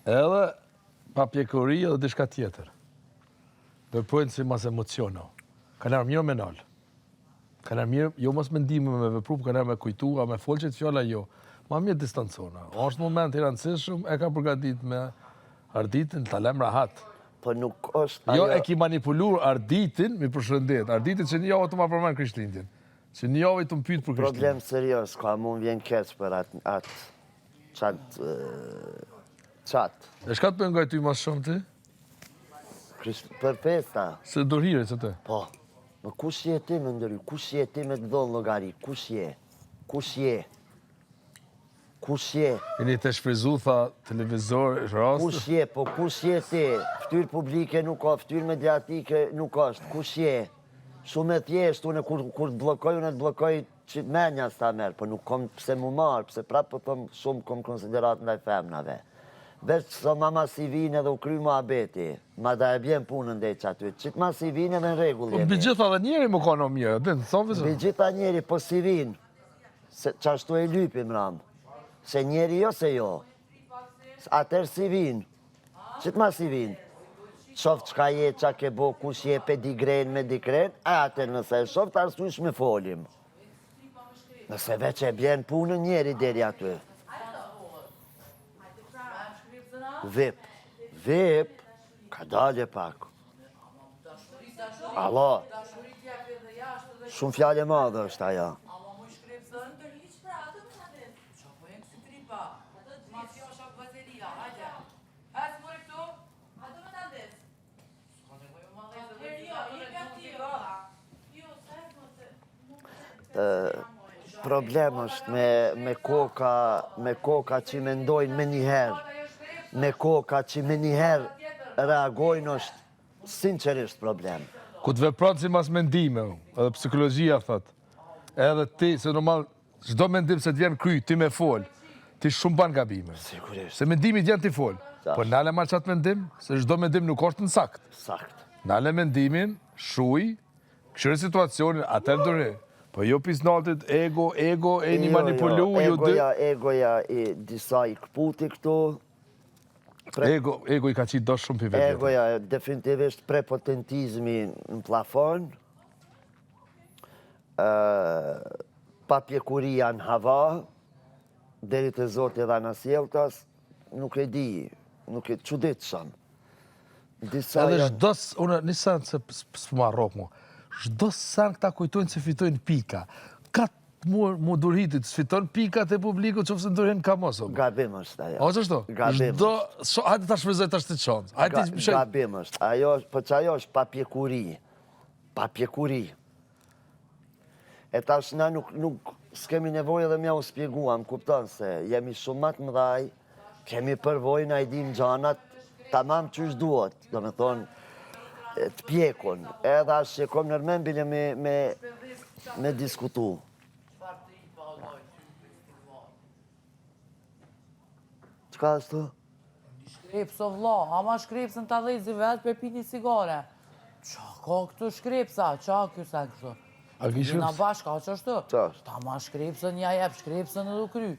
Edhe pa pjekuri edhe diçka tjetër. Vepojnë si mas emociono. Kanë arë mirë me nalë. Kanë arë mirë, jo mos me ndime me vepru, kanë arë me kujtua, me folqet fjalla jo. Ma mirë distancona. Është moment i rëndësishëm, e ka përgatit me Arditin, talem rahat. Po nuk është... Jo, e ki manipulur Arditin, mi përshëndet. Arditin që një javë të ma përmen Krishtlindjen. Që një javë të më pytë për Krishtlindjen. Problem serios, ka mu vjen keq për atë qatë. E shka të pëngaj ty mas shumë ti? Për festa. Se dorhire, që të? Po. Më kush je ti me ndëry? Kush je ti me të dhonë logari? Kush je? Kush je? Kush je? Keni të shfrizu, tha, televizor, rast? Kush je? Po kush je ti? Ftyrë publike nuk ka, ftyrë mediatike nuk është. Kush je? Shumë e thjesht, unë kur të blokoj, unë të blokoj që menja s'ta merë, po nuk kom pse mu marë, pse prapë po thëmë shumë kom konsiderat ndaj femnave. Veç së mama si vine dhe u kry mua abeti, ma da e bjen punën dhe që aty, qitë ma si vine dhe në regull jemi. Bi gjitha dhe njeri më ka në mirë, dhe në thonë vizë? Bi gjitha njeri, po si vinë, që ashtu e lypim ramë, se njeri jo se jo, atër si vinë, qitë ma si vinë. Shoft qka je, qa ke bo, kush je pedigren me dikren, atër nëse e shoft arsush me folim. Nëse veç e bjen punën njeri deri aty. Vip, ka dalje pak. Alo, shumë fjale madhe është aja. Problem është me koka që me ndojnë me njëherë, me koka që me njëherë reagojnë është sinqerisht problem. Ku të vepranë si mas mendime, edhe psikologjia, thëtë, edhe ti, se normal, çdo mendim se t'vjen kry, ti me folë, ti shumë ban gabime. Sigurisht. Se mendimi t'vjen ti folë. Po nale marrë qatë mendim, se çdo mendim nuk është në sakt. Sakt. Nale mendimin, shuj, këshire situacionin, atër dore. Po jo pisnatit, ego, e një manipulu, ju dy. Egoja i disa i këputi këtu. Ego i ka qitë do shumë për vetë. Egoja definitivisht prepotentizmi në plafon. Papjekuria në hava. Deri të zotë edhe në sjeltas. Nuk e di, nuk e qudit shumë. Edhe shdos, unë një sen se s'ma rok mu. Shdo sen këta kujtojnë se fitojnë pika. Katë mu durhitit, s'fitojnë pikat e publiku që fësë ndurhin ka mosë. Gabim është ajo. O që shto? Gabim është. Hajde ta shfrizoj ta shtë qonë. Gabim është. Po që ajo është papjekuri. Papjekuri. E tash na nuk s'kemi nevojë dhe mja u spjeguam, kupton se jemi shumë matë mëdhaj, kemi përvojë na i dim gjanat, tamam qysh duhet, do me thonë, të pjekun, edhe ashtë që kom nërmen bile me diskutu. Qka është të? Shkrepës o vla, ama shkrepësën të dhezi vetë për pi një sigare. Qa ka këtu shkrepësa, qa kjo se kështu? A ki shkrepës? Në bashka, që është? Qa është? Ta ma shkrepësën një jep, shkrepësën edhe kry.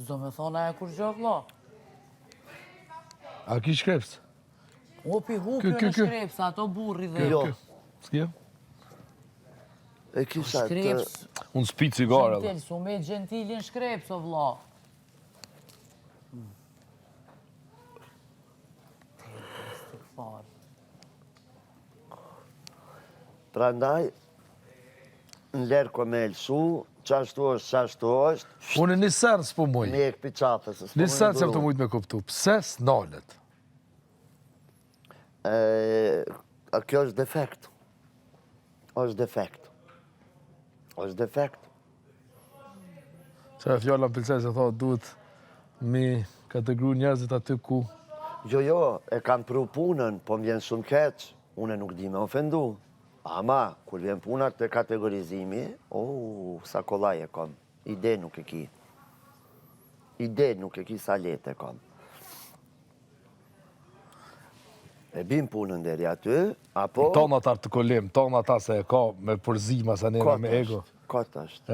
Zdo me thonë aja kur gjë vla. A ki shkrepës? Opi hupju në shkrepës, ato burri dhe... Jo. S'kje? E kisha të... Shkrepës... Unë s'pi cigare. Gentil, su me gentilin shkrepës o vla. Pra ndaj, në lërë ko me elsu, qashtu është... Unë një sërë s'po mujë. Me e këpi qafës. Një sërë që të mujtë me kuptu. Pse s'nalet? Kjo është defekt. është defekt. Që e fjalla pëlqej se thotë duhet mi kategru njerëzit aty ku... Jo, e kam pru punën, po më vjen shumë keq, unë nuk di me ofendu. Ama, kur vjen puna të kategorizimi, sa kolaj e kom. Ide nuk e ki sa letë e kom. E bim punën deri aty, apo... Tonë atar të kolim, tonë ata se e ka me përzima sa njëra me ego. Kotë është.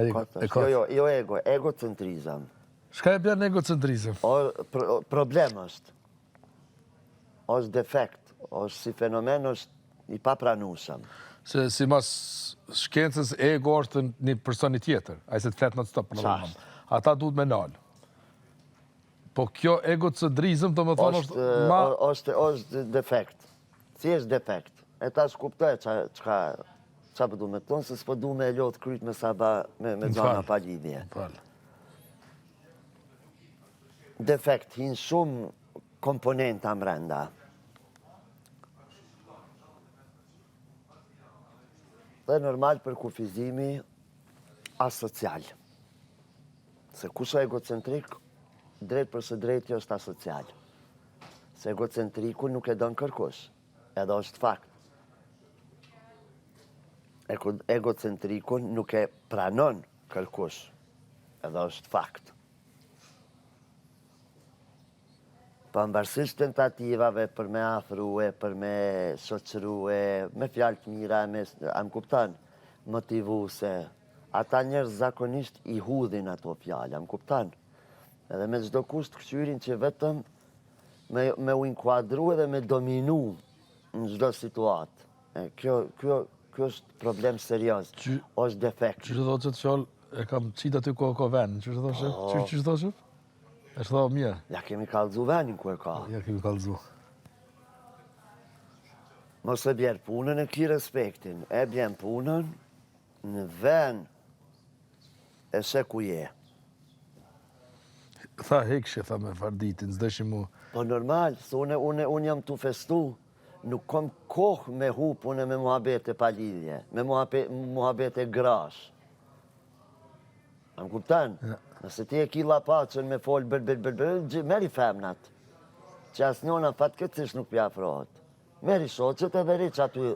Jo ego, egocentrizëm. Shka e bjerë në egocentrizëm? Problem është. është defekt, është si fenomen, është i papranueshëm. Se si mas shkencës, ego është një personi tjetër, a i se të fletë në të stopë në rëmëm. Ata duhet me nalë. Po kjo ego të drizëm, do më thonë, është ma... është defekt. Si është defekt? E ta shkuptoj qa përdu me tonë, se s'po du me e lotë kryt me gjana pa lidhje. Defekt, hinë shumë komponenta mrenda. Dhe normal për kufizimi asocial. Se kush është egocentrik, drejt për së drejti është asocial. Se egocentriku nuk e don kërkush, edhe është fakt. Egocentriku nuk e pranon kërkush, edhe është fakt. Pavarësisht tentativave për me afrue, për me shoqërue, me fjalë të mira, am kupton, motivuse. Ata njerëz zakonisht i hudhin ato fjalë, am kupton. Edhe me çdo kusht këshyrin që vetëm me u inkuadru edhe me dominu në çdo situatë. Kjo është problem serioz, është defekt. Që do që të fjallë, e kam qitë aty ku ka venë, që do që? Që do që? E shë dha mirë. Ja kemi kallëzu venin ku e ka. Ja kemi kallëzu. Mos e bjerë punën e ki respektin, e bjerë punën në ven e se ku je. Tha hekshë, tha me farditin, zdeshim mu. Po normal, se unë jam të festu, nuk kom kohë me hup unë me muhabete pa lidhje, me muhabete grash. Am kuptan? Nëse ti e killa pacën me folë bërë, meri femnat. Që asë njona fatkecisht nuk pjafrohet. Meri shoqet edhe riq aty.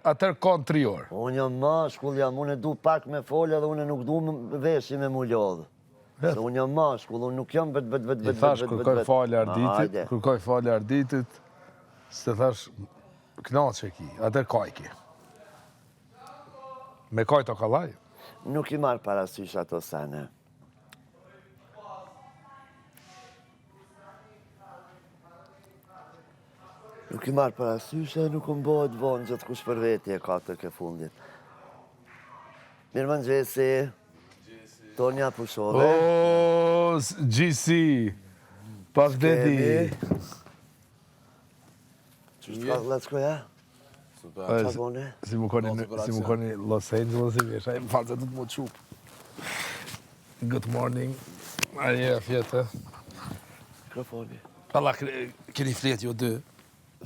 Atër kanë 3 orë. Unë jam mashkull, unë e du pak me folë edhe unë nuk du veshi me mu lodhë. Se unë jam mashkull, unë nuk jam I thash, kërkoj falë arditit, se thash, knaqë e ki, atër kaj ki. Me kaj të kalaj? Nuk i marë parasysh ato sene. Nuk i marë parasysh e nuk më bëhet vonë gjithë kush për veti e 4 ke fundit. Mirë mëngjesi. Tonja Pushove. O, GC. Pak dedi. Qështë ka shkoja? Qa bone? Si mu koni Los Angeles i vesha, e më falë se të më qupë. Good morning. Arje, fjete. Mikrofoni. Allah, keni flet jo dy.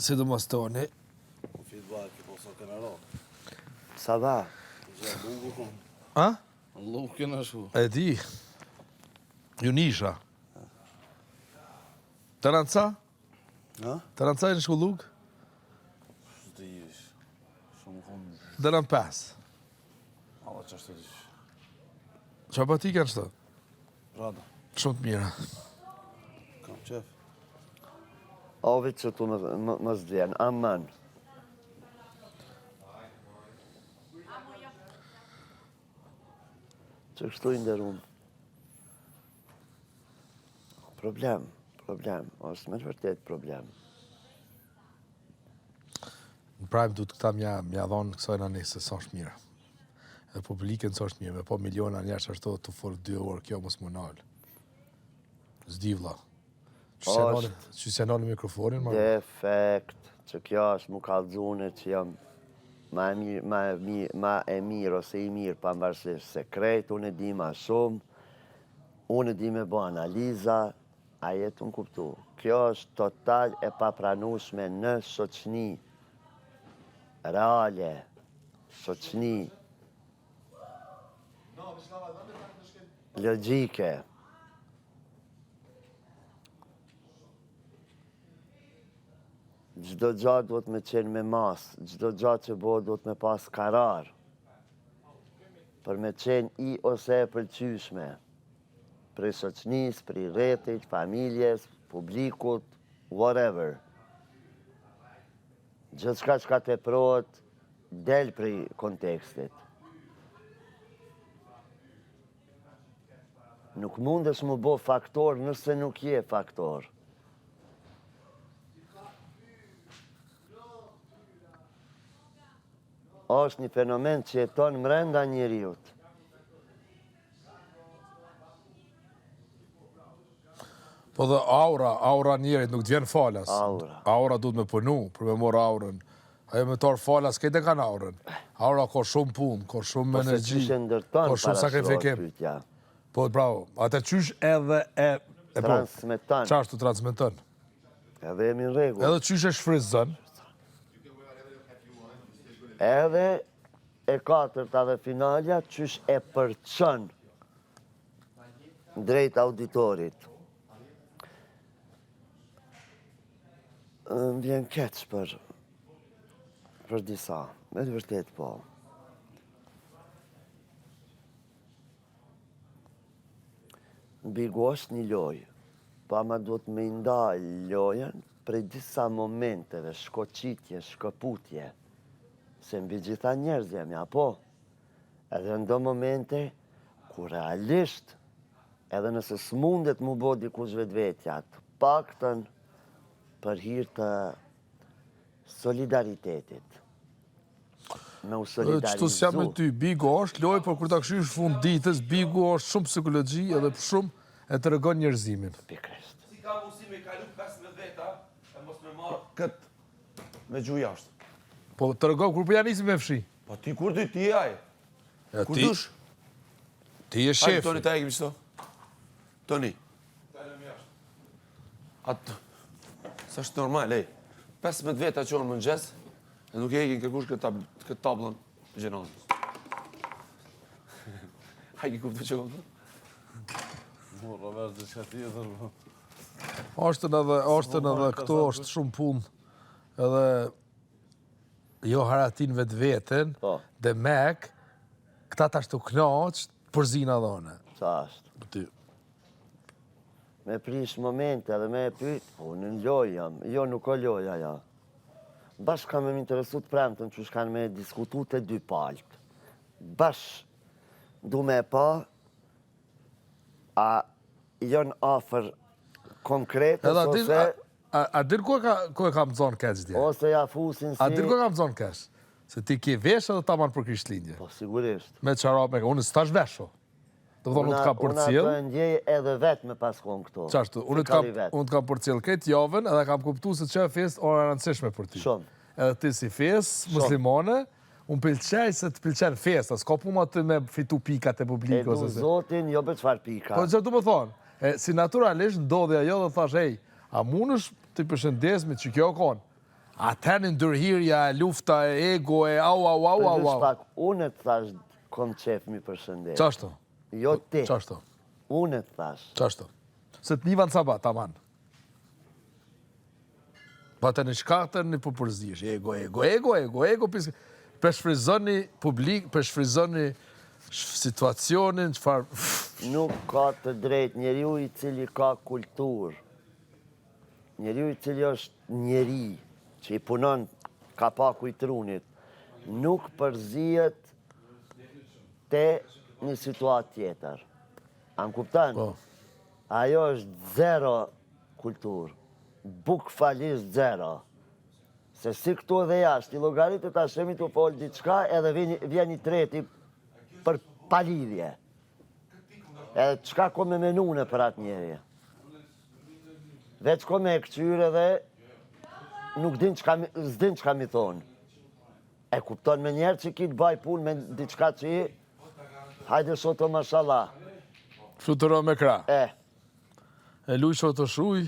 Si do mos toni. Sa va? Ha? Nuk e në shu. E di. Ju nisha. Të ranca? Ha? Të ranca e në shkulluk? Shtë i ish. Shumë këmë. Dhe në 5. Allah që është të ish. Qa pa ti kanë shtë? Rada. Shumë të mira. Kam qef. Ovit që tu më zdjen, aman. Që kështu i ndërun. Problem, është me të vërtet problem. Në prajmë du të këta mja dhonë kësajna nëse sa është mira. Edhe publikën sa është mira, me po miliona njerë që ashtu të folë 2 orë, kjo mos më nalë. Zdi vla. Që se nalë mikrofonin, ma? Defekt, që kjo është mu kalzune që jam ma e mirë ose i mirë pavarësisht sekret, unë e di ma shumë, unë e di me bo analiza, a jetë unë kuptu. Kjo është total e papranueshme në shoqni reale, shoqni logjike. Gjdo gjatë duhet me qenë me masë, gjdo gjatë që bëhet duhet me pas karar, për me qenë i ose e pëlqyshme, prej shoqnis, prej rretit, familjes, publikut, whatever. Gjithçka që ka teprohet, del prej kontekstit. Nuk mundesh mu bo faktor nëse nuk je faktor. është një fenomen që jeton mrenda njeriut. Po dhe aura njerit nuk t'vjen falas. Aura. Aura duhet me punu për me morë aurën. Ajo me torë falas, kejt e kanë aurën. Aura ka shumë punë, ka shumë Po se energji, qyshe ndërton ka shumë sakrifikim. pyetja. Po, bravo, atë qysh edhe po, Transmeton. qashtu transmeton. Edhe jemi në rregull. Edhe qysh e shfryzën, Edhe e katërta dhe finalja qysh e përçon drejt auditorit. Më vjen keq për disa, me të vërtet po. Bigu është një lojë, pa ma duhet me ndalë lojën prej disa momenteve, shkoqitje, shkëputje, se mbi gjitha njerëz jemi, apo? Edhe ndo momente, ku realisht, edhe nëse s'mundet mu bo dikush vetvetjat, paktën për hir të solidaritetit. Me u solidarizu. qëtu s'jam me ty, bigu është lojë, por kur ta këshysh fund ditës, bigu është shumë psikologji edhe shumë e të regon njerëzimin. Pikrisht. Si ka mundësi me kalu 15 veta, e mos me marë Këtë me gjuj jashtë. Po të regon, kur për janë nisi me fshi? Po ti kur dy ti aj? Ja, Kur dush? Ti je Hajde, shefi. Toni, ta e kemi qëto. Toni. Atë, sa është normal, ej. 15 veta që orë më në gjes, e nuk e ekin kërkush këtë tablën gjenonës. Hajde, kuptu që kom të? Morra vesh dhe që tjetër, po. Ashtën edhe këto është shumë punë. Edhe jo haratin vetë vetën, Po. dhe mek, këta ta shtu knaqë, përzina dhone. Qa është? Ty. Me prish momente edhe me e pyet, unë në lojë jam, jo nuk o loja ja. Bashkë kam me m'interesu të premtën që shkanë me diskutu të dy palët. Bashkë du me pa, a jonë afer konkrete, Edhe ose, a dirë ku e kam zonë keq dje? ose ja fusin A dirë ku e si... kam zonë keq? Se ti ke vesh edhe ta manë për Krishtlindje. Po, sigurisht. Me qarap me ka, unë s'tash vesho. Do të thonë, unë të kam për Unë cilë. ato e ndjej edhe vetë me paskon këto. Qashtu, unë të kam për cilë këtë javën, edhe kam kuptu se që e fest ora rëndësishme për ty. Shumë. Edhe ti si fest, muslimane, unë pëlqej se të pëlqen festa, s'ka puma të me fitu pikat e E publik du ose se. zotin, jo për qfar pika. Po që du më thonë, si naturalisht ndodhja jo dhe thash, ej, a munësh të përshëndesmi që kjo konë? A tenë ndërhirja, lufta, ego, au. Pak, unë të thash kom qef mi përshëndet. Qashtu, Jo ti. qashtu, Unë të thash. qashtu. Se të nivan sabat, taman. Pa të në shkatër një përpërzish, ego, përshfrizoni publik, përshfrizoni situacionin, qëfar... Nuk ka të drejt njeriu i cili ka kultur. Njeriu i cili është njeri, që i punon kapaku i trunit, nuk përzihet te një situatë tjetër. A më kuptan? Po. Ajo është zero kultur. Buk falisht zero. Se si këtu edhe jashtë, i llogarit e ta shemi të folë diçka edhe vjen i treti për palidhje. Edhe çka ko me menune për atë njeri. Veç ko me e këqyre dhe nuk s'din çka mi thonë. E kupton me njerë që ki të baj punë me diçka që i, hajde shoto mashallah. Fluturo me kra. E, E luj shoto shuj,